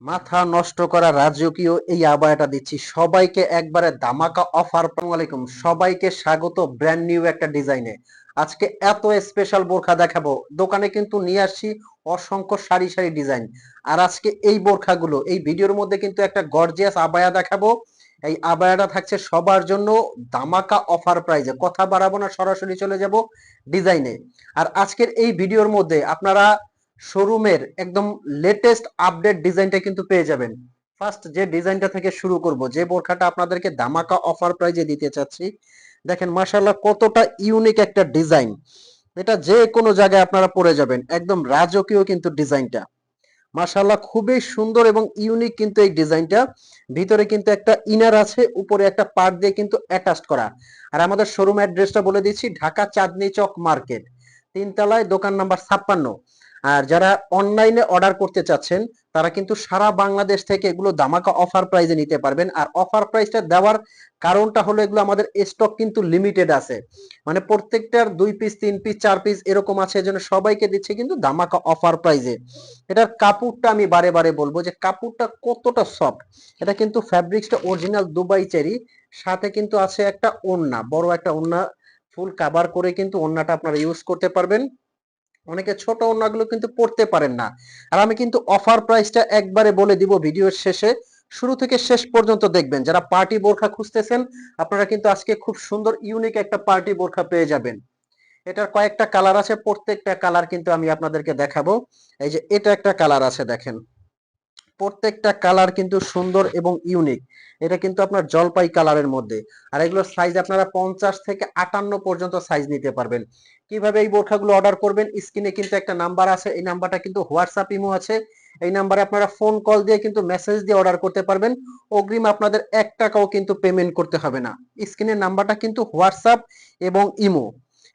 মাথা নষ্ট করা রাজকীয় এই আবায়াটা দিচ্ছি সবাইকে একবারে ধামাকা অফার। আসসালামু আলাইকুম, সবাইকে স্বাগত ব্র্যান্ড নিউ একটা ডিজাইনে। আজকে এত স্পেশাল বোরখা দেখাবো, দোকানে কিন্তু নিয়ে আসছি অসংখ্য সারি সারি ডিজাইন। আর আজকে এই বোরখাগুলো এই ভিডিওর মধ্যে কিন্তু একটা গর্জিয়াস আবায়া দেখাবো। এই আবায়াটা থাকছে সবার জন্য ধামাকা অফার প্রাইজে। কথা বাড়াবো না, সরাসরি চলে যাব ডিজাইনে। আর আজকের এই ভিডিওর মধ্যে আপনারা শোরুমের একদম লেটেস্ট আপডেট ডিজাইনটা কিন্তু পেয়ে যাবেন। ফার্স্ট যে ডিজাইনটা থেকে শুরু করব, যে বোরখাটা আপনাদেরকে ধামাকা অফার প্রাইজে দিতে চাচ্ছি, দেখেন মাশাআল্লাহ কতটা ইউনিক একটা ডিজাইন। এটা যে কোনো জায়গায় আপনারা পরে যাবেন, একদম রাজকীয় কিন্তু ডিজাইনটা। মাশাআল্লাহ খুবই সুন্দর এবং ইউনিক কিন্তু এই ডিজাইনটা। ভিতরে কিন্তু একটা ইনার আছে, উপরে একটা পার্ট দিয়ে কিন্তু অ্যাটাচড করা। আর আমাদের শোরুম অ্যাড্রেসটা বলে দিচ্ছি, ঢাকা চাঁদনী চক মার্কেট, 3 তলায়, দোকান নাম্বার 56। আর যারা অনলাইনে অর্ডার করতে চাচ্ছেন তারা কিন্তু সারা বাংলাদেশ থেকে এগুলো ধামাকা অফার প্রাইজে নিতে পারবেন। আর অফার প্রাইসটা দেওয়ার কারণটা হলো এগুলো আমাদের স্টক কিন্তু লিমিটেড আছে, মানে প্রত্যেকটার 2 পিস 3 পিস 4 পিস এরকম আছে, এজন্য সবাইকে দিচ্ছে কিন্তু ধামাকা অফার প্রাইজে। এটার কাপড়টা আমি বারে বারে বলবো যে কাপড়টা কতটা সফট। এটা কিন্তু ফ্যাব্রিক্সটা অরিজিনাল দুবাই চেরি, সাথে কিন্তু আছে একটা ওড়না, বড় একটা ওড়না ফুল কভার করে কিন্তু ওড়নাটা আপনারা ইউজ করতে পারবেন। অনেকে ছোট ওড়নাগুলো কিন্তু পড়তে পারেন না। আর আমি কিন্তু অফার প্রাইসটা একবারে বলে দিব ভিডিওর শেষে, শুরু থেকে শেষ পর্যন্ত দেখবেন। যারা পার্টি বোরখা খুঁজতেছেন আপনারা কিন্তু আজকে খুব সুন্দর ইউনিক একটা পার্টি বোরখা পেয়ে যাবেন। এটার কয়েকটা কালার আছে, প্রত্যেকটা কালার কিন্তু আমি আপনাদেরকে দেখাবো। এই যে এটা একটা কালার আছে, দেখেন প্রত্যেকটা কালার কিন্তু সুন্দর এবং ইউনিক। এটা কিন্তু আপনার জলপাই কালারের মধ্যে। আর এগুলোর সাইজ আপনারা 50 থেকে 58 পর্যন্ত সাইজ নিতে পারবেন। কিভাবে এই বোরখাগুলো অর্ডার করবেন, স্ক্রিনে কিন্তু একটা নাম্বার আছে, এই নাম্বারটা কিন্তু হোয়াটসঅ্যাপ ইমো আছে। এই নাম্বারে আপনারা ফোন কল দিয়ে কিন্তু মেসেজ দিয়ে অর্ডার করতে পারবেন। অগ্রিম আপনাদের 1 টাকাও কিন্তু পেমেন্ট করতে হবে না। স্ক্রিনের নাম্বারটা কিন্তু হোয়াটসঅ্যাপ এবং ইমো,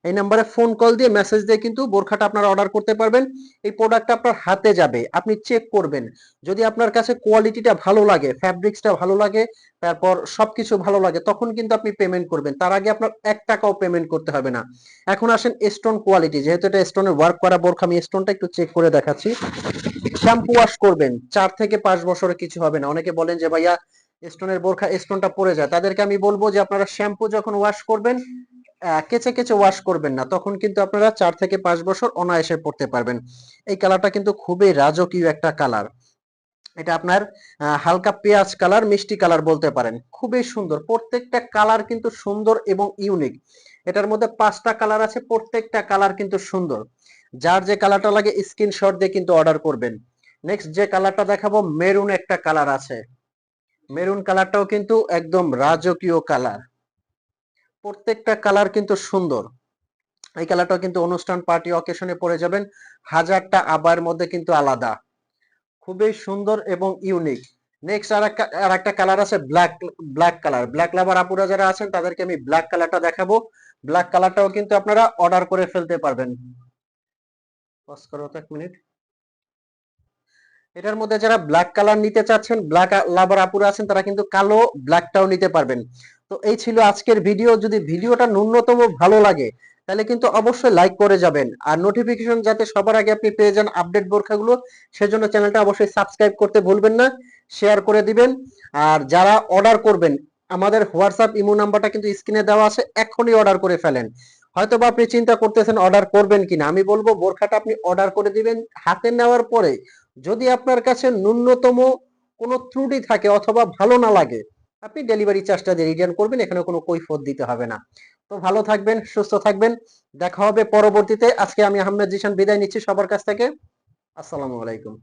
এই নাম্বারে ফোন কল দিয়ে মেসেজ দিয়ে কিন্তু বোরখাটা আপনারা অর্ডার করতে পারবেন। এই প্রোডাক্টটা আপনার হাতে যাবে, আপনি চেক করবেন। যদি আপনার কাছে কোয়ালিটিটা ভালো লাগে, ফ্যাব্রিক্সটা ভালো লাগে, তারপর সবকিছু ভালো লাগে, তখন কিন্তু আপনি পেমেন্ট করবেন। তার আগে আপনার 1 টাকাও পেমেন্ট করতে হবে না। এখন আসেন স্টোন কোয়ালিটি, যেহেতু এটা স্টোনের ওয়ার্ক করা বোরখা, আমি স্টোনটা একটু চেক করে দেখাচ্ছি। শ্যাম্পু ওয়াশ করবেন 4 থেকে 5 বছরে কিছু হবে না। অনেকে বলেন যে ভাইয়া স্টোনের বোরখা স্টোনটা পড়ে যায়, তাদেরকে আমি বলবো যে আপনারা শ্যাম্পু যখন ওয়াশ করবেন, কেচে কেচে ওয়াশ করবেন না, তখন কিন্তু আপনারা 4 থেকে 5 বছর অনায়াসে পড়তে পারবেন। এই কালারটা কিন্তু খুবই রাজকীয় একটা কালার। এটা আপনার হালকা পেঁয়াজ কালার, মিষ্টি কালার বলতে পারেন। খুবই সুন্দর, প্রত্যেকটা কালার কিন্তু সুন্দর এবং ইউনিক। এটার মধ্যে 5টা কালার আছে, প্রত্যেকটা কালার কিন্তু সুন্দর। যার যে কালারটা লাগে স্ক্রিনশট দিয়ে কিন্তু অর্ডার করবেন। নেক্সট যে কালারটা দেখাবো, মেরুন একটা কালার আছে। মেরুন কালারটাও কিন্তু একদম রাজকীয় কালার। প্রত্যেকটা কালার কিন্তু সুন্দর। এই কালারটাও কিন্তু অনুষ্ঠান পার্টি অকেশনে পরে যাবেন। হাজারটা আবার মধ্যে কিন্তু আলাদা, খুবই সুন্দর এবং ইউনিক। নেক্সট আর একটা কালার আছে, ব্ল্যাক কালার। ব্ল্যাক লাভার আপুরা যারা আছেন তাদেরকে আমি ব্ল্যাক কালারটা দেখাবো। ব্ল্যাক কালারটাও কিন্তু আপনারা অর্ডার করে ফেলতে পারবেন। পজ করো তো 1 মিনিট। এটার মধ্যে যারা ব্ল্যাক কালার নিতে চাচ্ছেন, ব্ল্যাক লাভার আপুরা আছেন, তারা কিন্তু কালো ব্ল্যাকটাও নিতে পারবেন। তো এই ছিল আজকের ভিডিও। যদি ভিডিওটা ন্যূনতম ভালো লাগে তাহলে কিন্তু অবশ্যই লাইক করে যাবেন। আর নোটিফিকেশন যাতে সবার আগে আপনি পেয়ে যান আপডেট বোরখাগুলো, সেজন্য চ্যানেলটা অবশ্যই সাবস্ক্রাইব করতে ভুলবেন না, শেয়ার করে দিবেন। আর যারা অর্ডার করবেন, আমাদের হোয়াটসঅ্যাপ ইমো নাম্বারটা কিন্তু স্ক্রিনে দেওয়া আছে, এখনই অর্ডার করে ফেলেন। হয়তোবা আপনি চিন্তা করতেছেন অর্ডার করবেন কিনা, আমি বলবো বোরখাটা আপনি অর্ডার করে দিবেন। হাতে নেওয়ার পরে যদি আপনার কাছে ন্যূনতম কোনো ত্রুটি থাকে অথবা ভালো না লাগে, আপনি ডেলিভারি চার্জটা দিয়ে রিটার্ন করবেন, এখানে কোনো কৈফিয়ত দিতে হবে না। তো ভালো থাকবেন, সুস্থ থাকবেন, দেখা হবে পরবর্তীতে। আজকে আমি আহমেদ জিশান বিদায় নিচ্ছি সবার কাছ থেকে। আসসালামু আলাইকুম।